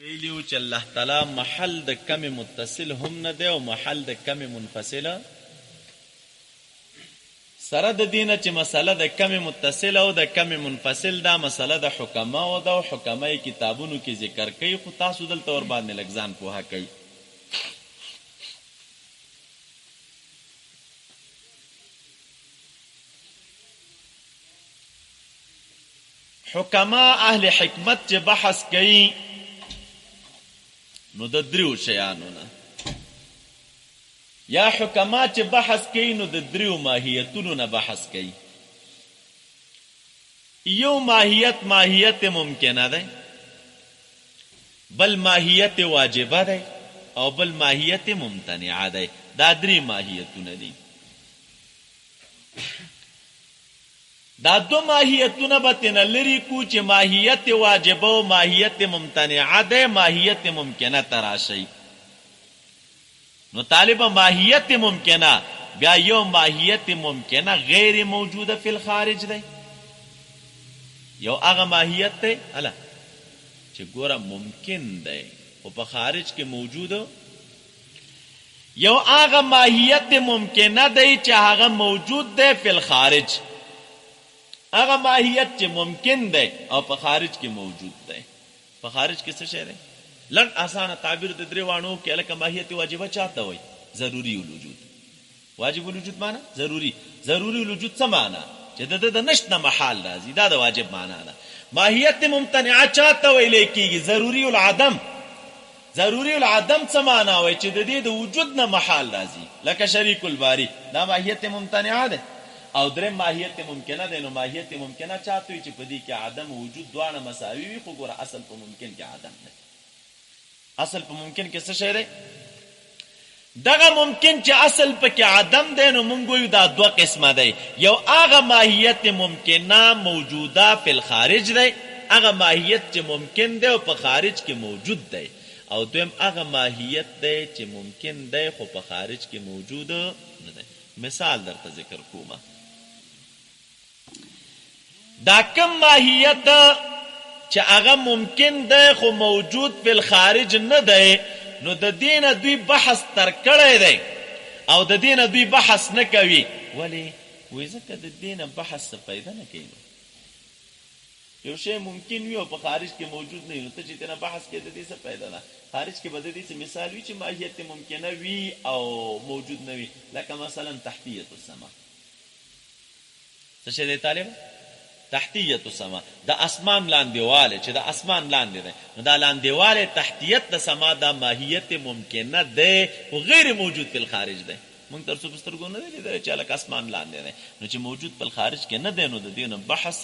ویلیو چې الله تعالی محل د کم متصل هم نه دی او محل د کم منفصله سره د دینه چې مسله د کم متصل او د کم منفصل دا مسله د حکما او د حکمای کتابونو کې ذکر کوي خو تاسو دلته ور باندې لګزان پوها کوي حکما اهل حکمت چې بحث کوي نو د دریو شیانو نه یا حکما چې بحث کوي نو د دریو ماهیتونو نه بحث کوي یو ماهیت ممکنه ده بل ماهیت واجبه ده او بل ماهیت ممتنعه ده دا درې ماهیتونه دي دا دو ماهیتونه به تنه لري کو چې ماهیت واجبه او ماهیت ممتنعه ده ماهیت ممکنه تراشي نو طالب ماهیت ممکنه بیا یو ماهیت ممکنه غیر موجوده فی الخارج ده یو هغه ماهیت ده الا چې ګوره ممکن ده او په خارج کې موجوده یو هغه ماهیت ممکنه ده چې هغه موجود ده فی الخارج هغه ماهیت چې ممکن ده او په خارج کې موجود ده په خارج کې څه شی ده لږ آسانه تعبیر د درې وانو کې لکه ماهیت واجبه چاته وای ضروری الوجود واجب الوجود معنی ضروری الوجود څه معنی چې د نشته محال راځي دا د واجب معنی ده ماهیت ممتنعه چاته ویل کېږي ضروری العدم څه معنی وای چې د دې د وجود نه محال راځي لکه شریک الباری دا ماهیت ممتنعه ده او درې ماهیت ممکنه ده نو ماهیت ممکنه چاته وي چې په دې کې عدم وجود دواړه مساوي وي خو ګوره اصل په ممکن کې عدم ده اصل په ممکن کې څه شی دی دغه ممکن چې اصل په کې عدم دی نو مونږ وایو دا دوه قسمه دی یو هغه ماهیت ممکنه موجوده فی الخارج دی هغه ماهیت چې ممکن دی او په خارج کې موجود دی او دویم هغه ماهیت دی چې ممکن دی خو په خارج کې موجود نه دی مثال درته ذکر کومه دا کم ماهیت چې هغه ممکن ده خو موجود فی الخارج نه ده نو د دینه دوی بحث تر کړی دی او د دینه دوی بحث نه کوي ولی وای ځکه د دینه بحث څه پیدا نه کوي یو شی ممکن وي او په خارج کې موجود نه وي نو ته چې تنه بحث کې د دې څه پیدا نه خارج کې به د دې څه مثال وي چې ماهیت ممکنه وي او موجود نه وي لکه مثلا تحتیه السما څه شی دی طالب تحتیت السما د اسمان لاندېواله چې د اسمان لاندې ده نو دا لاندېواله تحتیت د سما د ماهیت ممکنه ده او غیر موجود په خارج ده مونږ تر څو بسترګو نه لیدل چې لکه اسمان لاندې ده نو چې موجود په خارج کې نه ده نو د دې بحث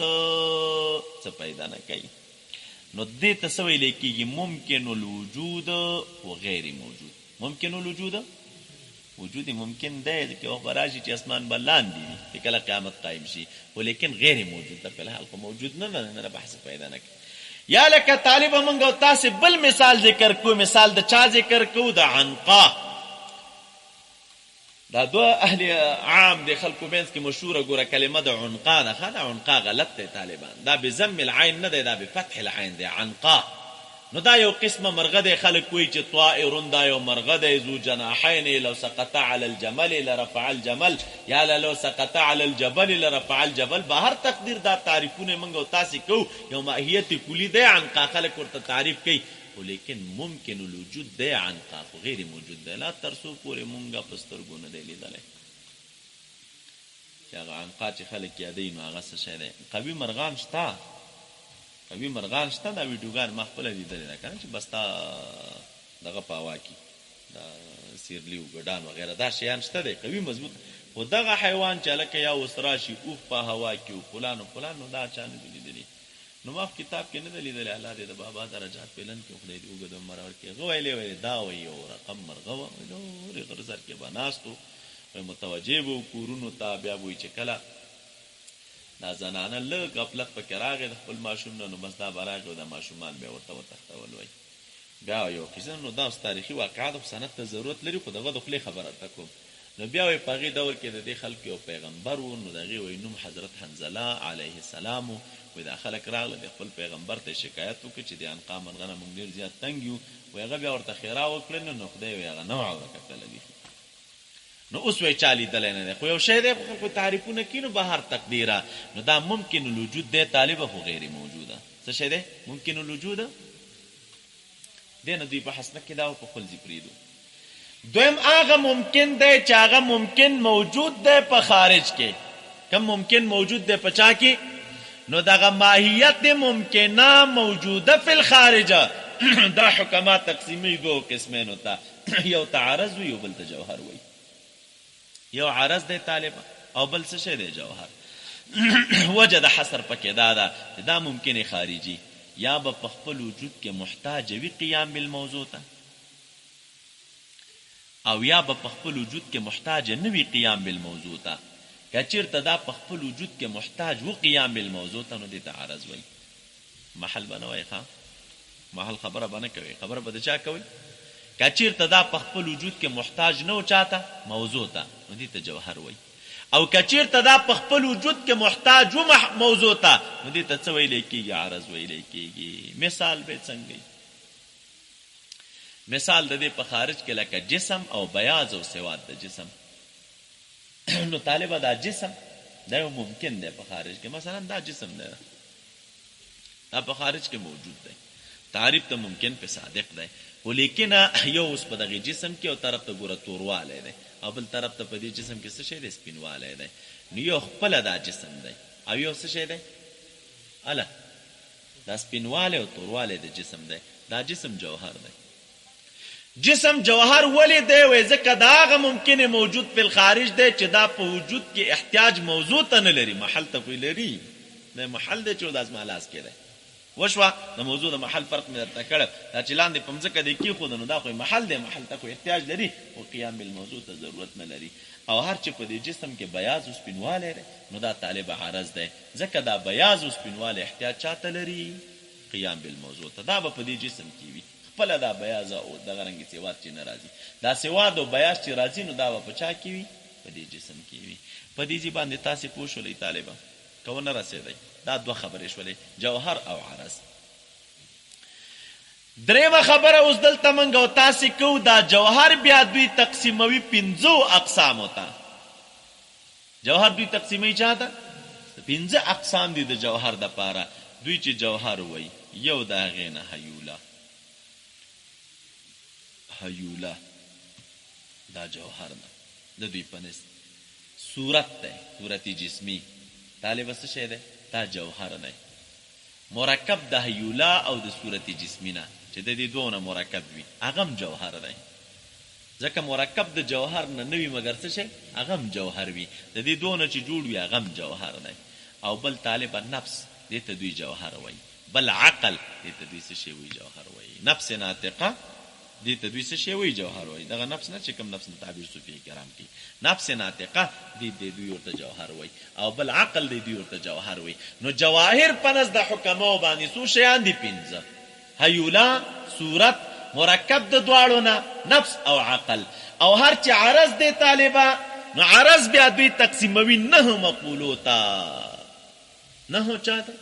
څه پیدا نه کوي نو دې ته څه ویل کېږي ممکن الوجود او غیر موجود ممکن الوجود وجود ممکن ده چې او براشي چې اسمان بلاندې دي کله قیامت قائم شي ولیکن غیر موجود ده په الحال خو موجود نه بحث پیدا نه یا لکه طالب مونږ تاسو بل مثال ذکر کو مثال د چا ذکر کو د عنقا دا دو اهل عام د خلکو بینس کې مشهوره ګوره کلمه د عنقا ده خدای عنقا غلط ده طالبان دا بضم العين نه ده دا بفتح العين ده عنقا نو دا یو قسمه مرغه دی خلک کوي چې طائر دا یو مرغه دی ذو جناحین لو سقط على الجمل لرفع الجمل یا لو سقط على الجبل لرفع الجبل بهر تقدیر دا تعریفونه منګو تاسو کو یو ماهیت کلی دی عنقا خلک ورته تعریف کوي ولیکن ممکن الوجود دی عنقا غیر موجود دی لا ترسو پورې مونږه پسترګو نه دی لیدل چې هغه عنقا چې خلک یادې نو هغه څه شی دی قوي مرغان شته قوي مرغان شته دا ویډیوګان ما خپل لیدل نه کنه چې بستا دغه پاوا کی دا سیرلیو ګډان وغیرہ دا شیان شته دی قوي مضبوط خو دغه حیوان چې لکه یا وسراشي اوف په هوا کې او فلان نو دا چانه لیدلی نو ما کتاب کې نه لیدل الله دې د بابا درجات پلن کې خدای دې وګدم مرور کې غوېلې دا وی یو رقم مرغه نو غرزر کې بناستو متوجه وو کورونو تابع وي چې کله دا زنانه لږ غفلت پکې راغی د خپل ماشوم نو بس دا براغه د ماشومان بیا ورته وتښتول وای بیا یو کیسه نو دا تاریخي واقعات او سند ته ضرورت لري خو دغه د خپل خبره تکوم نو بیا وایي په هغې دور کې د دې خلکو یو پیغمبر و، نو د هغې وایي نوم حضرت حنظله علیه السلام و. وایي دا خلک راغله د خپل پیغمبر ته شکایت وکړه چې د عنقا منغه نه موږ ډېر زیات تنګ یو. وایي هغه بیا ورته ښېرا وکړله، نو خدای وایي هغه نه وه عوره کتله بیخي. نو اوس وایي چا لیدلی نه دی، خو یو شی دی خو خلکو تعریفونه کي نو بهر تقدیره، نو دا ممکن الوجود دی، طالبه خو غیر موجوده. څه شی دی؟ ممکن الوجوده دی. نه دوی بحث نه کېدا او په خپل ځي پرېږدو. دویم هغه ممکن دی چې هغه ممکن موجود دی په خارج کې. کم ممکن موجود دی په چا کې؟ نو دغه ماهیت ممکنه موجوده فی الخارجه. دا حکمات تقسیمی دو قسمینو ته، یو ته عرض وي، یو بل ته جوهر وي. یو عرض دی طالبه او بل څه شی دی جوهر. وجه د حصر پکې دا ده دا ممکن خارجي یا به په خپل وجود کې محتاج وي قیام بالموضوع ته، او یا به په خپل وجود کې محتاج نه وي قیام بالموضوع ته. که چېرته دا په خپل وجود کې محتاج و قیام بالموضوع ته، نو دې ته عرض وایي. محل به نه وایي، ښه محل خبره به نه کوي، خبره به د چا کوي؟ که چېرته دا په خپل وجود کې محتاج نه و چاته؟ موضوع ته، نو دې ته جوهر وایي. او که چېرته دا په خپل وجود کې محتاج و موضوع ته، نو دې ته څه ویلی کېږي؟ عرض ویلی کېږي. مثال به څنګه؟ مثال د دې په خارج کې لکه جسم او بیاض او سواد د جسم. نو طالبه دا جسم دا یو ممکن دی په خارج کې. مثلا دا جسم دی، دا په خارج کې موجود دی، تعریف ته ممکن په صادق دی، خو لیکن یو اوس په دغې جسم کې یو طرف ته ګوره توروالی دی او بل طرف ته په دې جسم کې څه شی دی؟ سپینوالی دی. نو یو خپله دا جسم دی او یو څه شی دی؟ اله دا سپینوالی او توروالی د جسم دی. دا جسم جوهر دی. جسم جوهر ولی دی؟ وی ځکه دا هغه ممکن موجود په الخارج دی چې دا په وجود کې احتیاج موضوع ته نه لري، محل ته خو لري. دا محل دی چې دا زما لاس کې دی. وشوه د موضوع د محل فرق مې درته کړی. دا چې لاندې په مځکه دی کېښوده، نو دا خو محل دی، محل ته خو احتیاج لري، خو قیام بالموضوع ته ضرورت نه لري. او هر چې په دې جسم کې بیاض او سپینوالی دی، نو دا طالب عرض دی، ځکه دا بیاض او سپینوالی احتیاج چاته لري؟ قیام بالموضوع ته. دا به په دې جسم کې وي، خپله دا بیاض او دغه رنګې سواد چې نه راځي. دا سواد او بیاض چې راځي، نو دا به په چا کې وي؟ په دې جسم کې وي. په دې ځای باندې تاسې پوه شولئ طالبه؟ که ونه رسېدئ؟ دا دوه خبرې شولې، جوهر او عرض. درېمه خبره اوس دلته موږ او تاسې کوو، دا جوهر بیا دوی تقسیموي 5 اقسامو ته. جوهر دوی تقسیموي چا ته؟ 5 اقسام دي د جوهر دپاره. دوی چې جوهر وایي، یو د هغې نه هیوله. هیوله دا جوهر نه د دوی په نس. صورت دی، صورت جسمی. طالبه څه شی دی؟ دا جوهر دی. مرکب د هیوله او د صورت جسمی نه چې د دې دوه نه مرکب وي، هغه هم جوهر دی. ځکه مرکب د جوهر نه نه وي مګر څه شی؟ هغه هم جوهر وي. د دې دوه نه چې جوړ وي هغه هم جوهر دی. او بل طالبه نفس، دې ته دوی جوهر وایي. بل عقل، دې ته دوی څه شی وایي؟ جوهر وایي. نفس ناطقه، دې ته دوی څه شی وایي؟ جوهر وایي. دغه نفس نه چې کوم نفس د تعبیر صوفي کرام کوي، نفس ناطقه دې دوی ورته جوهر وایي. او بل عقل دې دوی ورته جوهر وایي. نو جواهر په نزد د حکماو باندې څو شیان دي؟ 5: هیوله، صورت، مرکب د دواړو نه، نفس او عقل. او هر چې عرض دی طالبه، نو عرض بیا دوی تقسیموي 9 مقولو ته. 9 چاته؟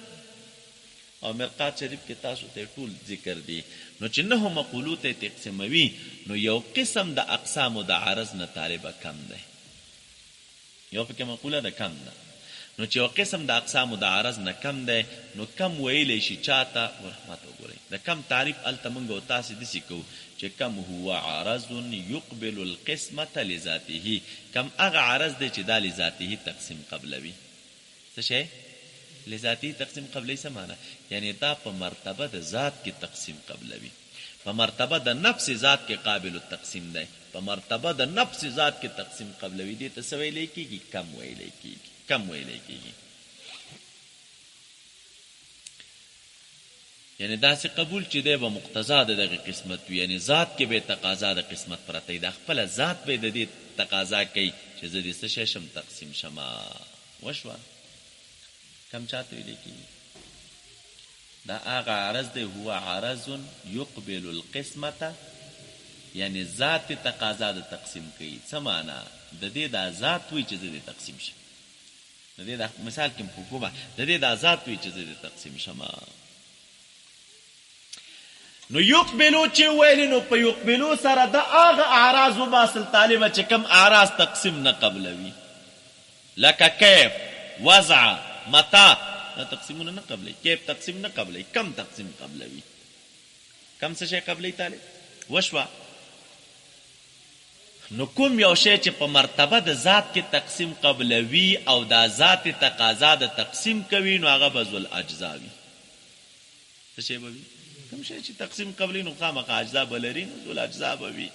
او مرقات شریف کې تاسو ته ټول ذکر دی. نو چې 9 مقولو ته تقسیموي، نو یو قسم د اقسامو د عرض نه طالبه کم دی. یو پکې مقوله ده کم ده. نو چې یو قسم د اقسامو د عرض نه کم دی، نو کم ویلی شي چاته؟ ورحمت وګورئ، د کم تعریف هلته موږ او تاسې داسې کوو چې کم هو عرض یقبل القسمة لذاته. کم هغه عرض دی چې دا لذاته تقسیم قبلوي. څه شی؟ لذاته تقسیم قبلوي څه معنی؟ یعنی دا په مرتبه د ذات کې تقسیم قبلوي، په مرتبه د نفس ذات کې قابل التقسیم دی، په مرتبه د نفس ذات کې تقسیم قبلوي. دې ته څه ویلی کېږي؟ کم ویلی کېږي. کم ویلی کېږي. یعنی داسې قبول چې دی به مقتضا د دغه قسمت وي، یعنی ذات کې به تقاضا د قسمت پرته وي، د خپله ذات به د دې تقاضا کوي چې زه دې څه شی شم؟ تقسیم شمه. وشوه؟ کم چاته ویلی کېږي؟ دا هغه عرض دی، هو عرض یقبل القسمة یعنی ذات تقاضا د تقسیم کوي. څه معنا؟ د دې دا ذات وی چې د تقسیم شي. د دې دا مثال کې حکومت د دې دا ذات وی چې د تقسیم شمه. نو یقبلو چې ویل نو په یقبلو سره د هغه اعراض وباسل طالبه چې کم اعراض تقسیم نه قبلوي، لکه کیف، وضع، متى، دا تقسیمونه نه قبلوي. کیف تقسیم نه قبلوي، کم تقسیم قبلوي. کم څه شی قبلوي طالب؟ وشوه. نو کوم یو شی چې په مرتبه د ذات کې تقسیم قبلوي او دا ذات تقاضا د تقسیم کوي نو هغه به ذل اجزا وي. څه شی به وي؟ کوم شی چې تقسیم قبلي نو خامخا اجزا به لري نو ذل اجزا به وي.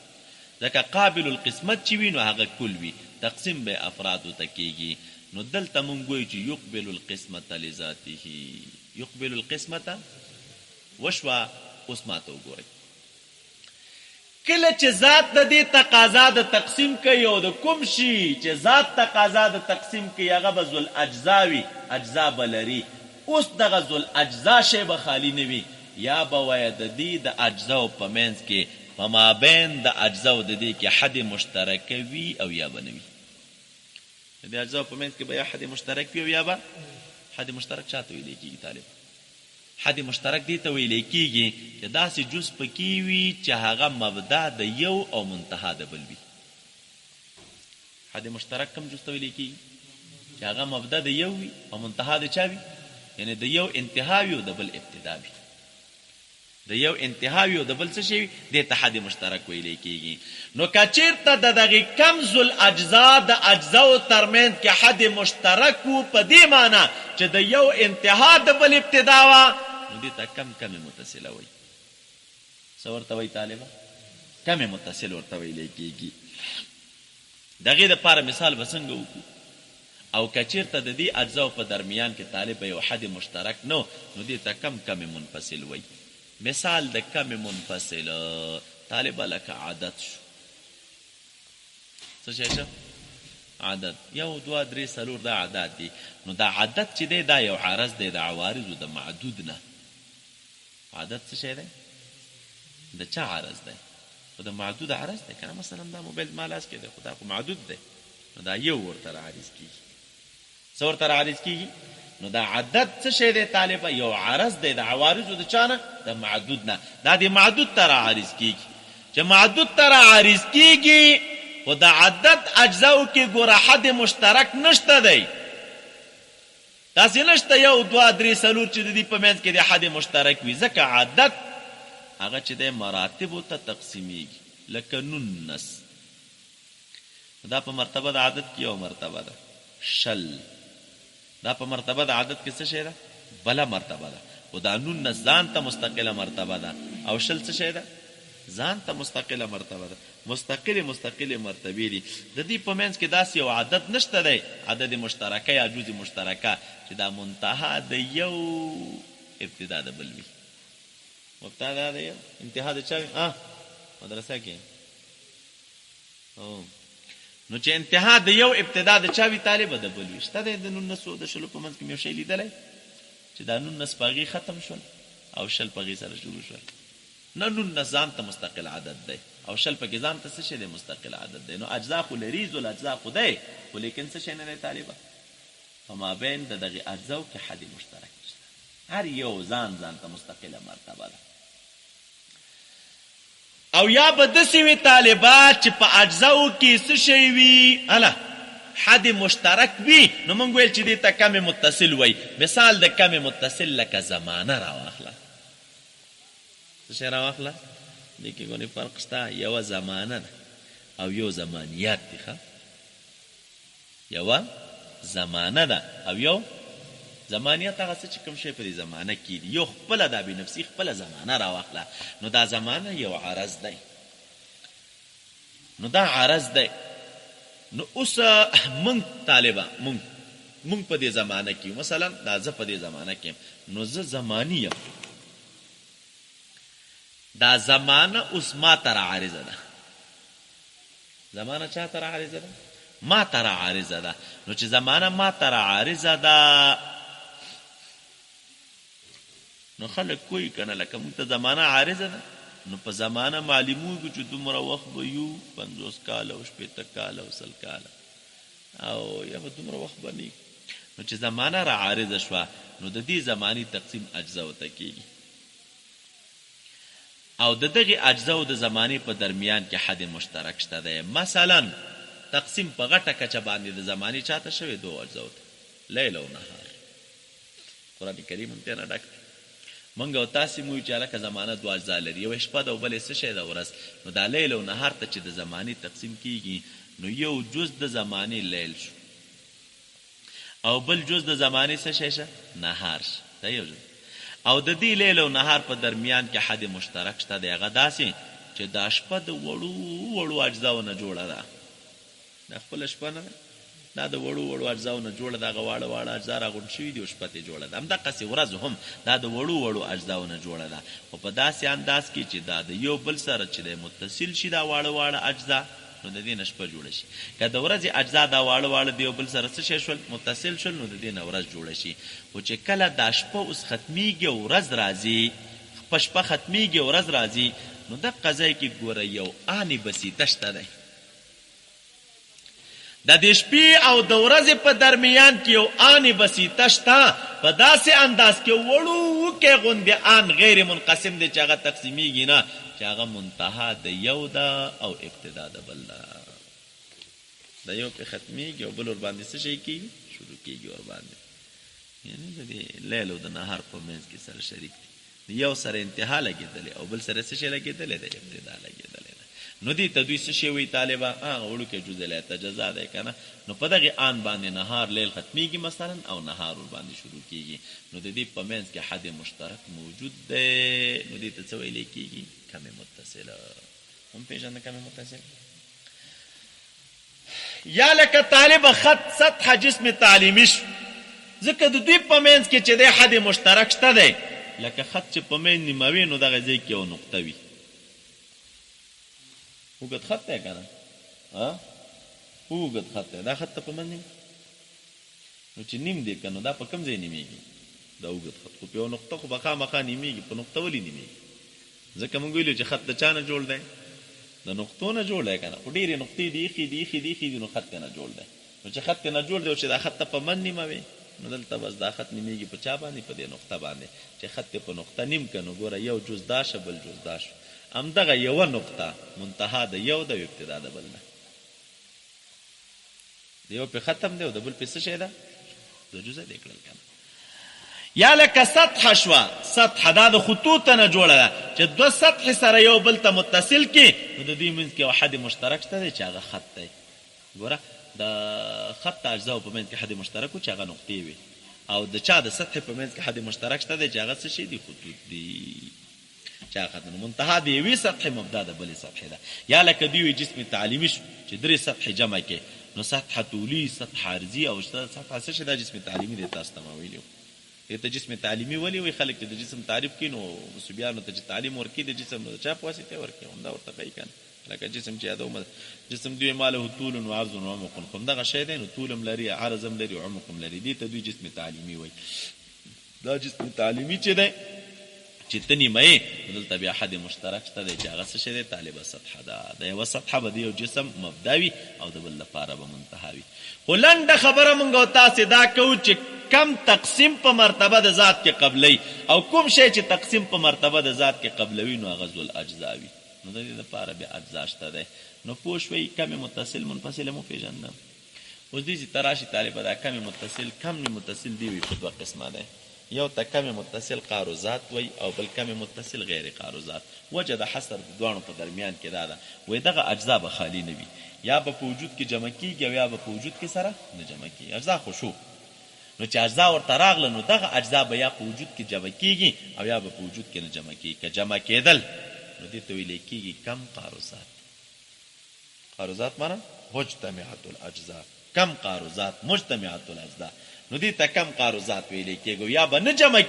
ځکه قابل القسمت چې وي نو هغه کل وي، تقسیم به افرادو ته کېږي. نو دلته مونږ وایو چې یقبل القسمت لذاته. یقبل القسمت وشوه. اوس ماته وګورئ، کله چې ذات د دې تقاضا د تقسیم کوي او د کوم شي چې ذات تقاضا د تقسیم کوي هغه به ذل اجزا وي، اجزا به لري. اوس دغه ذل اجزا شی به خالی نه وي، یا به وایه د دې د اجزاو په منځ کې په مابین د اجزاو د دې کې حد مشترک وي او یا به نه وي. د دې اجزاو په منځ کې به یا حد مشترک وي او یا به حد مشترک چاته ویلی کېږي طالب؟ حد مشترک دی ته ویلی کېږي چې داسې جز پکې وي چې هغه مبدا د یو او منتها د بل وي. حد مشترک کم جز ته ویلی کېږي چې هغه مبدا د یو وي او منتها د چا وي؟ یعنی د یو انتها وي او د بل ابتدا وي. د یو انتها وي او د بل څه شي وي، دې ته حد مشترک ویلی کېږي. نو که چېرته د دغې کم ذل اجزا د اجزاو ترمنځ کې حد مشترک و په دې معنا چې د یو انتها د بل ابتدا وه نو دې ته کم متصله وایي. څه ورته وایي طالبه؟ کم متصل ورته ویلی کېږي. د هغې دپاره مثال به څنګه وکړو؟ او که چېرته د دې اجزاو په درمیان کې طالبه یو حد مشترک نه نو دې ته کم منفصل وایي. مثال د کم منفصل طالبه لکه عدد شو. څه شی شو؟ عدد. یو دوه درې څلور دا عدد دي. نو دا عدد چې دی دا یو عرض دی د عوارضو د معدود نه. عدد څه شی دی؟ د چا عرض دی؟ خو د معدود عرض دی که نه. مثلا دا موبایل ما لاس کې دی خو دا خو معدود دی، نو دا یو ورته راعرض کېږي. څه ورته راعرض کېږي؟ نو دا عدد څه شی دی طالبه؟ یو عرض دی د عوارضو د چا نه؟ د معدود نه. دا د معدود ته راعرض کېږي. چې معدود ته راعرض کېږي خو د عدد اجزاو کې ګوره حد مشترک نشته دی. داسې نشته یو دوه درې څلور چې د دې په منځ کې د حد مشترک وي. ځکه عدد هغه چې دی مراتبو ته تقسیمیږي. لکه 19 دا په مرتبه د عدد کې یو مرتبه ده. 20 دا په مرتبه د عدد کې څه شی ده؟ بله مرتبه ده. خو دا 19 ځان ته مستقله مرتبه ده او 20 څه شی ده؟ ځان ته مستقله مرتبه ده. مستقله مرتبه دي. د دې په منځ کې داسې یو عدد نشته دی، عدد مشترکه یا جز مشترکه چې دا منتها د یو ابتدا د بل وي. مبتدا د یو انتها د چا وي؟ مدرسه کې نو چې انتها د یو ابتدا د چا وي طالبه د بل وي. شته دی د 19 د 20 په منځ کې مې یو شی لیدلی چې دا 19 په هغې ختم شول او 20 په هغې سره شروع شول. نه 19 ځان ته مستقل عدد دی او 20 پکې ځان ته څه شی دی؟ مستقل عدد دی. نو اجزا خو لري، ذل اجزا خو دی، خو لیکن څه شی نه دی طالبه؟ په مابین د دغې اجزاو کې حد مشترک نشته. هر یو ځان ته مستقله مرتبه ده. او یا به داسې وي طالبه چې په اجزاو کې څه شی وي حد مشترک وي نو موږ ویل چې دې ته کم متصل وایي. مثال د کم متصل لکه زمانه راواخله. څه شی راواخله؟ دې کې ګونې فرق شته. یوه زمانه ده او یو زمانیات دي. یوه زمانه ده او یو زمانیات. هغه څه چې کوم شی په دې زمانه کې دي. یو خپله دا بنفسي خپله زمانه راواخله. نو دا زمانه یو عرض دی. نو دا عرض دی. نو اوس مونږ طالبه مونږ په دې زمانه کې مثلا دا زه په دې زمانه کې نو زه زمانی یم. دا زمانه اوس ما ته راعارضه ده. زمانه چا ته راعارضه ده؟ ما ته راعارضه ده. نو چې زمانه ما ته راعارضه ده نو خلک کوی کنه لکه مونږ ته زمانه عارضه ده نو په زمانه معلوموږي چې دومره وخت به یو 50 کاله او 60 کاله او 100 کاله او یا به دومره وخت به نه. نو چې زمانه را عارضه شوه نو د دې زماني تقسیم اجزاو ته کېږي او د دغه اجزاو د زمانې په درمیان کې حد مشترک شته دی. مثلا تقسیم په غټه کچه باندې د زمانې چاته شوی 2 اجزاو ته، لیل او نهار. قرآن کریم هم تېنه ډک دی. موږ او تاسې موږ چې هلکه زمانه 2 اجزا لري، یوه شپه ده او بلې څه شی ده ورځ. نو دا لیل او نهار ته چې د زمانې تقسیم کېږي نو یو جز د زمانې لیل شو او بل جز د زمانې څه شی شه نهار شه. دا یو جز. او د دې لیل او نهار په درمیان کې حد مشترک شته دی. هغه داسې چې دا شپه د وړو وړو اجزاو نه جوړه ده. دا خپله شپه نه ده، دا د وړو وړو اجزاو نه جوړه ده. هغه واړه واړه اجزا راغونډ شوي دي او شپه ترې جوړه ده. همدقسې ورځ هم دا د وړو وړو اجزاو نه جوړه ده، خو په داسې انداز کې چې دا د یو بل سره چې دی متصل شي دا واړه واړه اجزا، نو د دې نه شپه جوړه شي. که د ورځې اجزا دا واړه واړه د یو بل سره څه شی شول متصل شول نو د دې نه ورځ جوړه شي. خو چې کله دا شپه اوس ختمیږي او ورځ راځي، په شپه ختمیږي او ورځ راځي، نو دغه ځای کې ګوره یو آن بسیطه شته دی. د دې شپې او د ورځې په درمیان کې یو آن بسیطه شته، په داسې انداز کې وړوکی غوندې آن غیر منقسم دی چې هغه تقسیمیږي نه، چې هغه منتها د یو ده او ابتدا د بل ده. د یو پې ختمیږي او بل ورباندې څه شی کېږي شروع کېږي ورباندې. یعنې د دې لیل او د نهار په منځ کې سره شریک دی. یو سره انتها لګېدلې او بل سره څه شی لګېدلی دی ابتدا لګېدلی ده. نو دې ته دوی څه شی وایي طالبه؟ هغه وړوکی جزء له تجزا دی که نه. نو په دغې آن باندې نهار لیل ختمیږي مثلا او نهار ورباندې شروع کېږي. نو د دې په منځ کې حد مشترک موجود دی. نو دې ته څه ویلی کېږي؟ کم متصله. هم پېژنده کم متصله؟ یا لکه طالب خط سطح جسم تعلیمي شو، ځکه د دوی په منځ کې چې دی حد مشترک شته دی. لکه خط چې په منځ نیمه وي نو دغه ځای کې یو نقطه وي. اوږد خط دی که نه؟ اوږد خط دی. دا خط ته په منځ نیم نو چې نیم دی که نو دا په کوم ځای نیمېږي؟ دا اوږد خط خو په یو نقطه خو به خامخا نیمېږي. په نقطه ولې نیمېږي؟ ځکه موږ ویلو چې خط د چا نه جوړ دی؟ د نقطو نه جوړ دی که نه. خو ډېرې نقطې دي ایښي دي نو خط نه جوړ دی. نو چې خط نه جوړ دی او چې دا خط ته په من نیمه وي نو دلته بس دا خط نیمېږي په چا باندې؟ په دې نقطه باندې. چې خط په نقطه نیم که نو ګوره یو جز دا شه بل جز دا شو. همدغه یوه نقطه منتها د یو ده او ابتدا د بل ده. د یو پې ختم دی او د بل پې څه شی ده؟ د جزه دی کړل که نه. یا لکه سطح شوه. سطح دا د خطوطه نه جوړه ده چې 2 سطح سره یو بل ته متصل کړي نو د دوی منځ کې یو حد مشترک شته دی چې هغه خط دی. ګوره د خط اجزاو په منځ کې حد مشترک و چې هغه نقطې وي، او د چا د سطح په منځ کې حد مشترک شته دی چې هغه څه شي دي؟ خطوط دي. چې هغه خط منتها د یوې سطح مبدا د بلې سطحې ده. یا لکه دوی وي جسم تعلیمي شو چې 3 سطحې جمع کې نو سطح طولي، سطح عرضي او سطح څه شي دا جسم تعلیمي دی. تاسو ته ما ویلي وو. ته جسم تعلیمي ولې وایي خلک چې د جسم تعریف کوي نو صبیانو ته چې تعلیم ورکوي د جسم نو د چا په واسطه ورکوي؟ همدا ورته کوي که نه. لکه جسم چې یادوم جسم دوی ماله طول و عرض و عمق، خو همدغه شی دی نو طول هم لري، عرض هم لري، عمق هم لري. دې ته دوی جسم تعلیمي وایي. دا جسم تعلیمي چې دی چې ته نیمه یې نو دلته بیا حد مشترک شته دی چې هغه څه شی دی؟ طالبه سطحه ده. د یوه سطحه به د یو جسم مبدا وي او د بل لپاره به منتها وي. خو لنډه خبره موږ او تاسې دا کوو چې کم تقسیم په مرتبه د ذات کې قبلوي او کوم شی چې تقسیم په مرتبه د ذات کې قبلوي نو هغه ذو الاجزا وي. نو د دې لپاره بیا اجزا شته دی. نو پوه شوئ کم متصل منفصل مو پېژندم. اوس دې چې ته راشي طالبه دا کم متصل دی وي په 2 قسمه دی. یو ته کم متصل قاروزات وی او بل کم متصل غیر قاروزات. وجه د حصر د دوانو په درمیان کې دا ده وایي دغه اجزا به خالی نه وي، یا به په وجود کې جمع کېږي او یا به په وجود کې سره نه جمع کېږي. اجزا خو شو، نو چې اجزا ورته راغله نو دغه اجزا به یا په وجود کې جمع کېږي او یا به په وجود کې نه جمع کېږي. که جمع کېدل نو دې ته ویلی کېږي کم قاروزات. قاروزات معنی مجتمعة الاجزا. کم قاروزات مجتمعة الاجزا. نو دې ته کم قاروزات ویلی کېږي. یا به نه جمع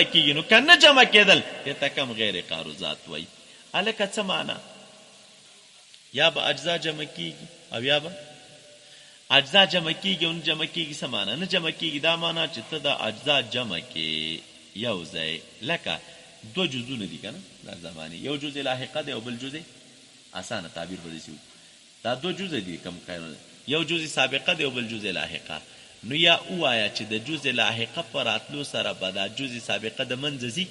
کېږي نو که نه جمع کېدل دې ته کم غیر قاروزات وایي. هلکه څه معنی؟ یا به اجزا جمع کېږي او یا به اجزا جمع کېږي او نه جمع کېږي. څه معنی؟ نه جمع کېږي دا معنی چې ته د اجزا جمع کې یو ځای لکه دو جزونه دي کنه دا زمانی، یو جزء لاحقه دی او بل جزء اسانه تعبیر به دې دا دو جزء دي کم کایونه، یو جزء سابقه دی او بل جزء لاحقه. نو یا وایا چې د جزء لاحقه پر اتلو سره به دا جزء سابقه د منځ ځي،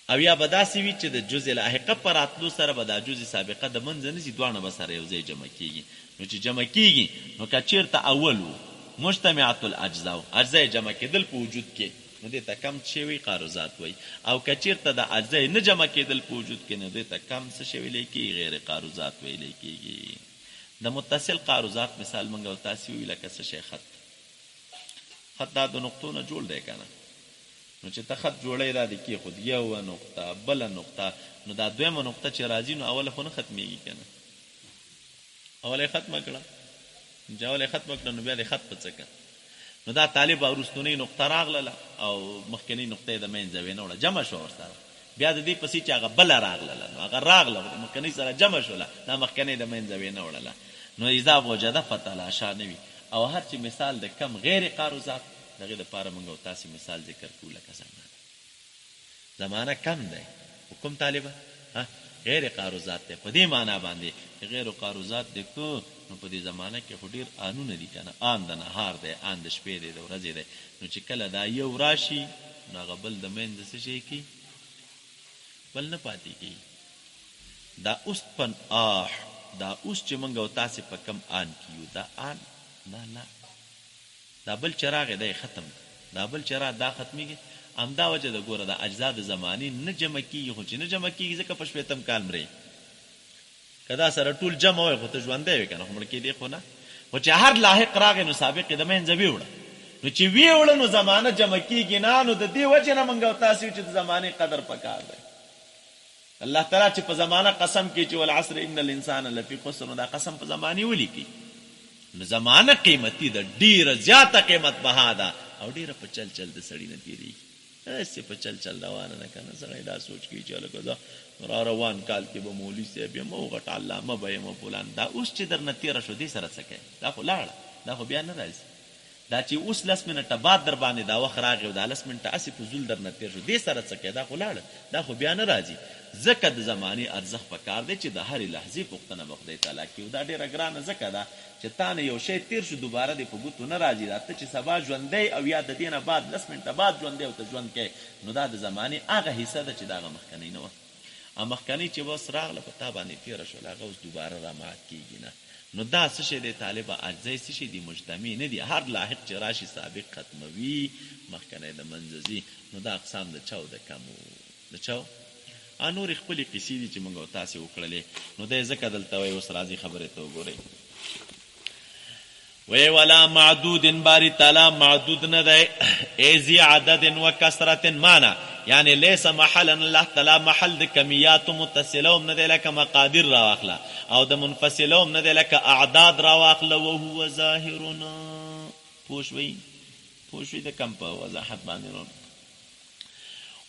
او یا به داسې وي چې د جزء لاحقه پر اتلو سره به دا جزء سابقه د منځ نه ځي، دواړه به سره یو ځای جمع کېږي. نو چې جمع کېږي نو که چېرته اول و مجتمعات الاجزا، اجزا جمع کېدل په وجود کې، نو دې ته کم څه وایي قاروزات وایي. او که چېرته د اجزا نه جمع کېدل په وجود کې، نو دې ته کم څه شی ویلی کېږي؟ غیر قاروزات ویلی کېږي. د متصل قاروزات مثال موږ او تاسې ووي لکه څه شی خط دا د نقطو نه جوړ دی که نه، نو چې ته خط جوړی دا د کېښود یوه نقطه بله نقطه، نو دا دویمه نقطه چې راځي نو اوله خو نه ختمېږي که نه، اوله یې ختمه کړه، چې اوله یې ختمه کړه نو بیا د خط په څه که، نو دا طالب وروستنۍ نقطه راغلله او مخکینۍ نقطه یې د منځه وینه وړه جمع شوه ورسره، بیا د دې پسې چې هغه بله راغلله نو هغه راغله مخکینۍ سره جمع شوله، دا مخکینۍ د منځه وینه وړله، نو اذا وجده فتلاشا نه وي. او هر چې مثال د کم غیر قاروزات دغې دپاره موږ او تاسې مثال ذکر کړو لکه زمانه کم دی، کوم طالبه غیر قاروزات دی، په دې معنا باندې غیر قاروزات دی کو نو په دې زمانه کې خو ډېر آنونه دي که نه، آن د نهار دی، آن د شپې دی، د ورځې دی، نو چې کله دا یو راشي نو هغه بل د منځه څه شی کي بل نه پاتې کېږي. دا اوس پن آح، دا اوس چې موږ او تاسې په کم آن کیو، دا آن نه دا بل چې راغی دی ختم، دا بل چې دا ختمیږي. همدا وجه د ګوره د اجزا د زمانې نه جمع کېږي، خو چې نه جمع کېږي ځکه په شپېتم کال مرې، که دا سره ټول جمع وای خو ته ژوندی وې که نه، خو مړه کېدې خو نه، خو چې هر لاحق راغی نو سابق یې د منځه ویوړه، نو چې ویوړه نو زمانه جمع کېږي نه، نو د دې وجې نه موږ او تاسې چې د زمانې قدر پکار دی. الله تعالی چې په زمانه قسم کوي چې والعصر ان الانسان لفی خسر، نو دا قسم په زمانې ولیکي، نو زمانه قیمتي ده، ډېره زیاته قیمت بها ده، او ډېره په چل چل د سړي نه تېرېږي، هسې په چل چل روانه ده که نه. سړی دا سوچ کوي چې هلکه زه را روان کال کې به مولوي صاحب یم او غټ علامه به یم فلان، دا اوس چې درنه تېره شو دې سره څه کوي؟ دا خو لاړه، دا خو بیا نه راځي. دا چې اوس 10 منټه بعد در باندې دا وخت راغی او دا 10 منټه هسې فضول درنه تېر شو دې سره څه کوي؟ دا خو لاړه، دا خو بیا نه راځي. ځکه د زمانې ارزښت پکار دی چې د هرې لحظې پوښتنه به خدای تعالی کوي، دا ډېره ګرانه ځکه ده چې تا نه یو شی تېر شو دوباره دې په ګوتو نه راځي. دا ته چې سبا ژوندی او یا د دې نه بعد 10 منټه بعد ژوندی او ته ژوند کوې، نو دا د زمانې هغه حصه ده چې د هغه مخکنۍ نه وه، او مخکنۍ چې اوس راغله په تا باندې تېره شوله هغه اوس دوباره رامات کېږي نه. نو دا څه شی دی طالبه؟ اجزای څه شی دي؟ مجتمع نه دي. هر لاحق چې راشي سابق ختموي، مخکنی د منځه ځي، نو دا اقسام د چاو د کمو د چاو نورې خپلې قیسې دي چې موږ او تاسې وکړلې، نو دی ځکه دلته وایي اوس راځي خبرې ته وګورئ. وی ولا معدود، باری تعالی معدود نه دی، ایزی عدد و کثرت معنا، یعنی لیس محلا، الله تعالی محل د کمیاتو متصله هم نه دی لکه مقادیر را واخله، او د منفصله هم نه دی لکه اعداد را واخله. وهو ظاهرنا، پوه شوئ د کم په وضاحت باندې.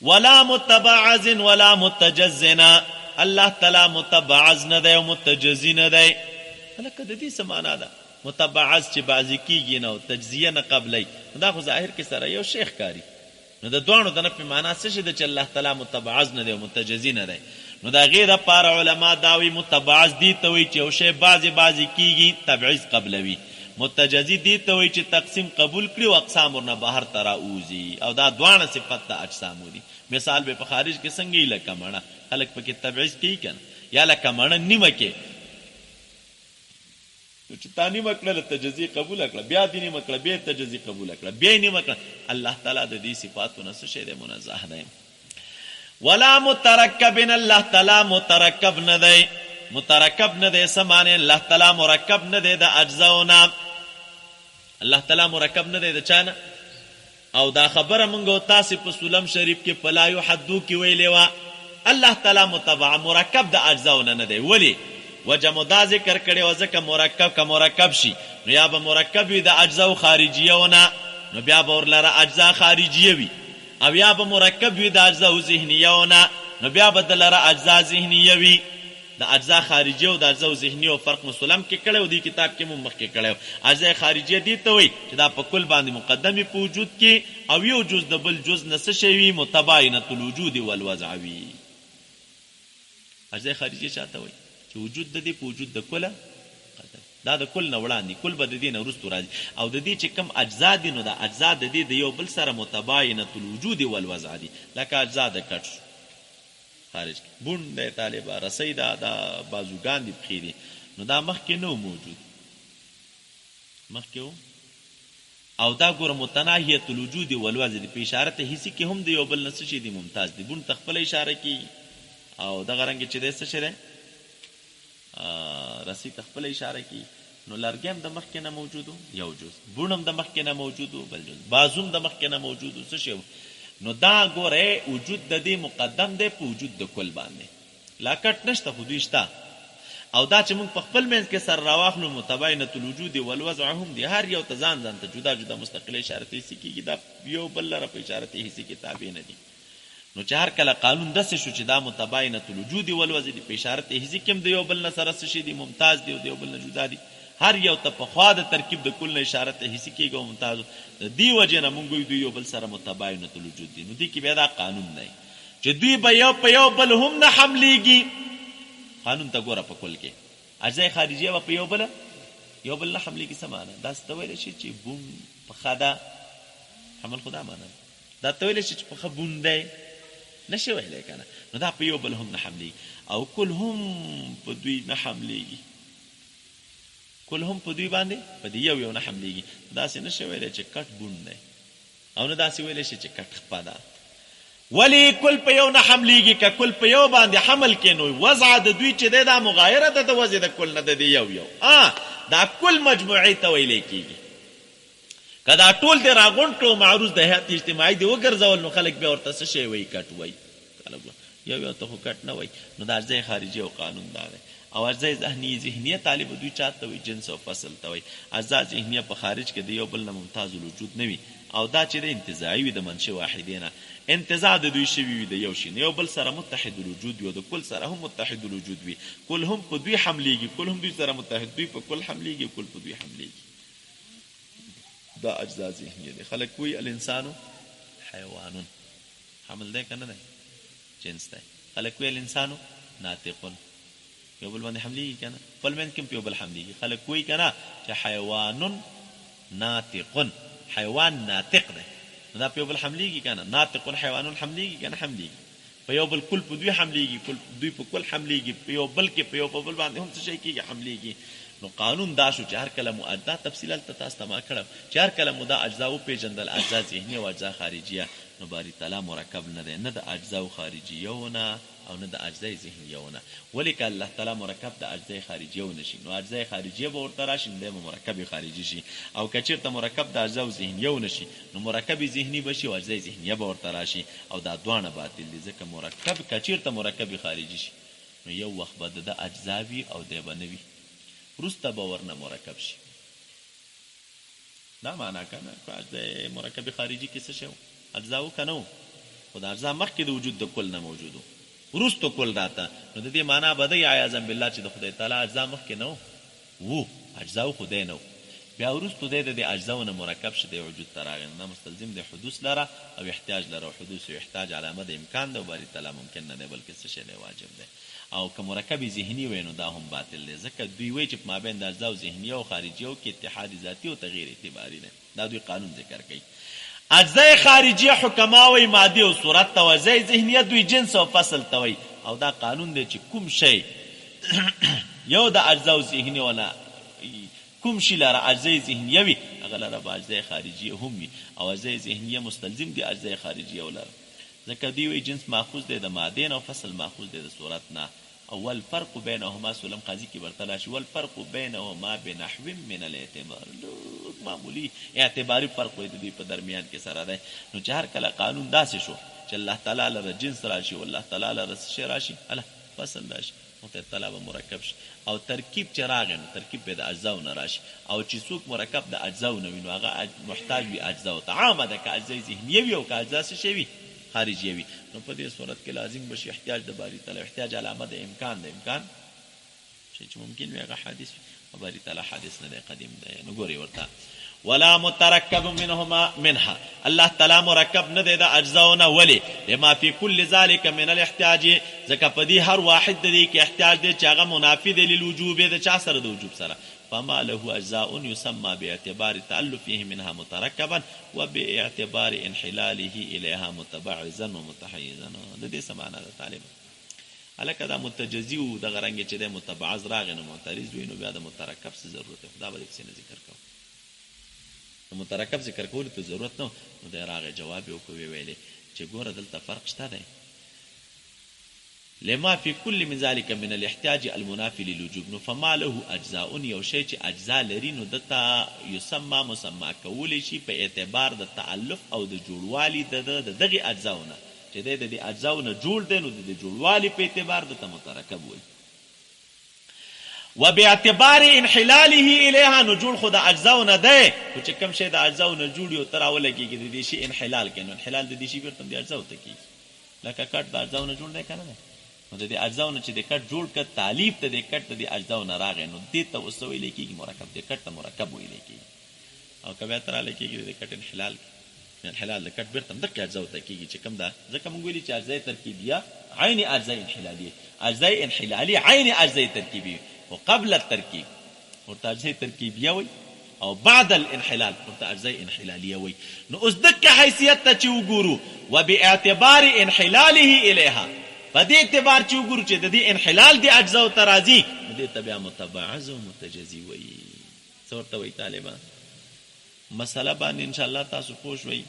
ولا متبعز ولا متجزنا، الله تعالی متبعز نه دی او متجزی نه دی. هلکه د دې څه معنا ده؟ متبعز چې بعضې کېږي نه او تجزیه نه قبلی، نو دا خو ظاهر کې سره یو شیخ کاري، نو د دواړو د نفي معنا څه شي ده چې الله تعالی متبعز نه دی او متجزی نه دی. نو د هغې دپاره علما دا وایي متبعز دې ته وایي چې یو شی بعضې کېږي تبعیض قبلوي، متجزی دې ته وایي چې تقسیم قبول کړي او اقسام ورنه بهر ته راوځي، او دا دواړه صفت د اجسامو دي. مثال به په خارج کې څنګه وي؟ لکه مڼه، خلک پکې تبعیض کوي که نه، یا لکه مڼه نیمه کې چې تا نیمه کړله تجزي قبوله کړه، بیا دې نیمه کړه بیا تجزي قبوله کړه، بیا نیمه کړه. الله تعالی د دې صفاتو نه څه شی دی؟ منزه دی. ولا مترکبن، الله تعالی مترکب نه دی. مترکب نه دی څه معنی؟ الله تعالی مرکب نه دی د اجزاو نه، الله تعالی مرکب نه دی د چا نه. او دا خبره موږ او تاسې په سلم شریف کې په لا یحدو کې ویلې وه، الله تعالی متبع مرکب د اجزاو نه دی. ولې؟ وجه مو دا ذکر کړې وه ځکه مرکب که مرکب شي نو یا به مرکب وي د اجزاو خارجیو نه، نو بیا به ورلره اجزا خارجیه وي، او یا به مرکب وي د اجزاو ذهنیو نه، نو بیا به دلره اجزا ذهنیه وي. د اجزا خارجي او د اجزا ذهني او فرق مسلم کې کړو دی کتاب کې مو مخ کې کړو اجزا خارجي دي ته وي چې دا په کل باندې مقدمي په وجود کې او یو جز د بل جز نه څه شي وي متباینه الوجود والوضع وي اجزا خارجي چاته وي چې وجود د دې په وجود د کله دا د کل نه وړاندې کل به د دې نه وروستو راځي او د دې چې کوم اجزا دي نو دا اجزا د دې د یو بل سره متباینه الوجود والوضع دي لکه اجزا د کټ خارج بون د طالبه رسۍ دا بازوګان دي پښې دي نو دا مخکې نه موجود مخکې او دا ګوره متناهیه الوجود والوضع دي په اشارت حسي کې هم د یو بل نه څه شي دي ممتاز دي بون تخپل اشاره کوي او دغه رنګ چې د څه شي رسی تخپل اشاره کی نو لرګم د مخ کې نه موجودو یو جز بونم د مخ کې نه موجودو بل جز بازوم د مخ کې نه موجودو څه شی نو دا ګوره وجود د دې مقدم دی په وجود د کل باندې لا کټ نشته خو دوی شته او دا چې موږ په خپل منځ کې سر راواخلو متباینه الوجود والوضع هم دي هر یو ته ځان ته جدا جدا مستقله اشاره حسي کیږي دا یو بل لپاره په اشاره حسي کې تابع نه دي نو چې هر کله قانون داسې شو چې دا متباینه الوجود والوضع دي په اشاره حسي کې د یو بل نه سره څه شي دي ممتاز دي او د یو بل نه جدا دي هر یو ته په خوا د ترکیب د کل نه اشاره حسي کېږي او ممتاز دی وجه نه موږ دوی یو بل سره متباینه الوجود دي نو دي کې بیا دا قانون نه چې دوی به یو په یو بل هم نه حملېږي قانون ته ګوره په کل کې اجزا خارجیه به په یو بل نه حملېږي څه معنی داسې ته ویلی شي چې بون پښه ده حمل خو دا معنی دا ته ویلی شي چې پښه بون دی نشي ویلی که نه نو دا په یو بل هم نه حملېږي او کل هم په دوی نه حملېږي کل هم په دوی باندې په دې یو نه حملېږي داسې نشي ویلی چې کټ بون دی او نه داسې ویلی شي چې کټ خپه ده ولی کل په یو نه حملېږي که کل په یو باندې حمل کې نو وضع د دوی چې دی دا مغایره ده د وضع د کل نه د دې یو دا کل مجموعې ته ویلی کېږي که دا ټول دی راغونډ کړو معروض د حیات اجتماعي دی وګرځول نو خلک بیا ورته څه شی وایي کټ وایي یو ته خو کټ نه وایي نو دا اجزای خارجي او قانون دا دی او اجزای ذهنیه طالب دوی چاته وایي جنس او فصل ته وایي اجزا ذهنیه په خارج کې د یو بل نه ممتاز الوجود نه وي او دا چې د انتزاعي وي د منشأ واحدې نه انتزاع د دوی شوي وي د یو شي یو بل سره متحد الوجود وي او د کل سره هم متحد الوجود وي کل هم په دوی حملېږي کل هم دوی سره متحد دوی په کل حملېږي کل په دوی حملېږي دا اجزا ذهنیه دي خلک وایي الانسانو حیوانون حمل دی که نه دی جنس دی خلک وایي الانسانو ناطقون یو بل باندې حملېږي که نه خپل منځ کې هم په یو بل حملېږي خلک وایي که نه چې حیوانون ناطقون حیوان ناطق دی نو دا په یو بل حملېږي که نه ناطقون حیوانون حملېږي که نه حملېږي په یو بل کل په دوی حملېږي دوی په کل حملېږي په یو بل کې په یو بل باندې هم څه شی کېږي حملېږي نو قانون دا شو چې هر کله مو دا تفصیل هلته تاسو ته ما کړم چې هر کله مو دا اجزا وپېژندل اجزا ذهني او اجزا خارجیه نو باری تعالی مرکب نه دی نه د اجزاو خارجیو نه او نه د اجزای ذهنیو نه ولې که الله تعالی مرکب د اجزای خارجیو نه شي نو اجزای خارجیه به ورته راشي نو دی به مرکب خارجي شي او که چېرته مرکب د اجزاو ذهنیو نه شي نو مرکب ذهني به شي او اجزای ذهنیه به ورته راشي او دا دواړه باطل دي ځکه مرکب که چېرته مرکب خارجي شي نو یو وخت به د اجزا وي او دی به نه وي وروسته به ورنه مرکب شي دا معنا که نه که اجزای مرکب خارجي کې څه شی و اجزاو که نه و خو د اجزا مخکې د وجود د کل نه موجود و وروستو کل راته نو د دې معنا به دی عیاذا بالله چې د خدای تعالی اجزا مخکې نه و اجزاو خدای نه و بیا وروستو دی د دې اجزاو نه مرکب شي د وجود ته راغی نه مستلزم د حدوث لره او احتیاج لره او حدوث او احتیاج علامه د امکان ده او باری تعالی ممکن نه دی بلکې څه شی دی واجب دی او که مرکب ذهني وي نو دا هم باطل دی ځکه دوی وایي چې په مابین د اجزاو ذهنیه او خارجیو کې اتحاد ذاتي او تغییر اعتباري دی دا دوی قانون ذکر کوي اجزای خارجیه حکما وایي مادي او صورت ته اجزای ذهنیه دوی جنس او فصل ته وایي او دا قانون دی چې کوم شی یو د اجزاو ذهنیونه کوم شي لره اجزای ذهنیه وي هغه لره به اجزای خارجیه هم وي او اجزای ذهنیه مستلزم دي اجزای خارجیه ولره ځکه دوی وایي جنس ماخوذ دی د مادې نه او فصل ماخوذ دی د صورت نه اول فرق بینهما سلم قاضي کې ورته راشي والفرق بینهما بنحو من الاعتبار معمولی اعتباري فرق وي د دې په درمیان کې سره دی نو چې هر کله قانون داسې شو چې الله تعالی لره جنس راشي او الله تعالی لره څه شی راشي الله فصل راشي نو ته تعالی به مرکب شي او ترکیب چې راغی نو ترکیب به د اجزاو نه راشي او چې څوک مرکب د اجزاو نه وي نو هغه محتاج وي اجزاو ته عامه ده که اجزای ذهنیه وي او که اجزا څه شی وي خارجیه وي نو په دې صورت کې لازم بشي احتیاج د باری تعالی احتیاج علامه د امکان شي چې ممکن وي هغه حادث او باری تعالی حادث نه دی قدیم دی. نو ګوري ورته ولا مترکب منها الله تعالی مرکب نه دی د اجزاونه. ولی لما فی کل ذلك من الاحتیاج ځکه په دې هر واحد د دې کې احتیاج دی چې هغه منافی دی للوجوب د چا سره د وجوب سره. فما له اجزاء يسمى باعتبار تألفه منها متركبا وباعتبار انحلاله اليها متبعزا ومتحيزا. د دې سمانه د طالب الکه دا متجزی او د غرنګ چې د متبعز راغی نو معترض وي نو بیا د مترکب څه ضرورت خدا به څه ذکر کوو. مترکب ذکر کول ته ضرورت نو د راغی جواب یو کوي ویلې چې ګوره دلته فرق شته دی. لما في كل من ذلك من الاحتياج المنافي للوجوب. نو فما له اجزاء یو شی چې اجزا لري نو دته یسمى مسمى کولی شي په اعتبار د تألف او د جوړوالي د دغه اجزاونه چې د دې اجزاونه جوړ دي نو د جوړوالي په اعتبار د مترکب وي. وباعتبار انحلاله اليها نو جوړ خود اجزاونه ده چې کوم شی د اجزاونه جوړ یو تراوله کېږي د دې شی انحلال کینو انحلال د دې شی بیرته د اجزاو ته کېږي لکه کټ د اجزاونه جوړ دی کنه نو د دې اجزاونه چې د کټ جوړ ک تعلیف ته د کټ د اجزاونه راغی نو دې ته وسوي لیکيږي مرکب د کټ ته مرکب ویل کېږي او کبه تر لیکيږي د کټ انحلال د کټ بیرته د اجزاو ته کېږي چې کوم ده ځکه موږ ویلي چې اجزا ترکیبیه عین اجزا انحلالیه اجزا انحلالیه عین اجزا ترکیبیه وقبل التركيب ورته اجزاء ترکیبیه وي او بعد الانحلال ورته اجزاء انحلاليه وي. نو اوس دغه حیثیت ته چې وګورو وباعتبار انحلاله اليها په دې اعتبار چې وګورو چې د دې انحلال دی اجزاء ترازی دې تبع متبعز او متجزی وي. څورته وي طالبان مسله باندې ان شاء الله تاسو پوه شئ.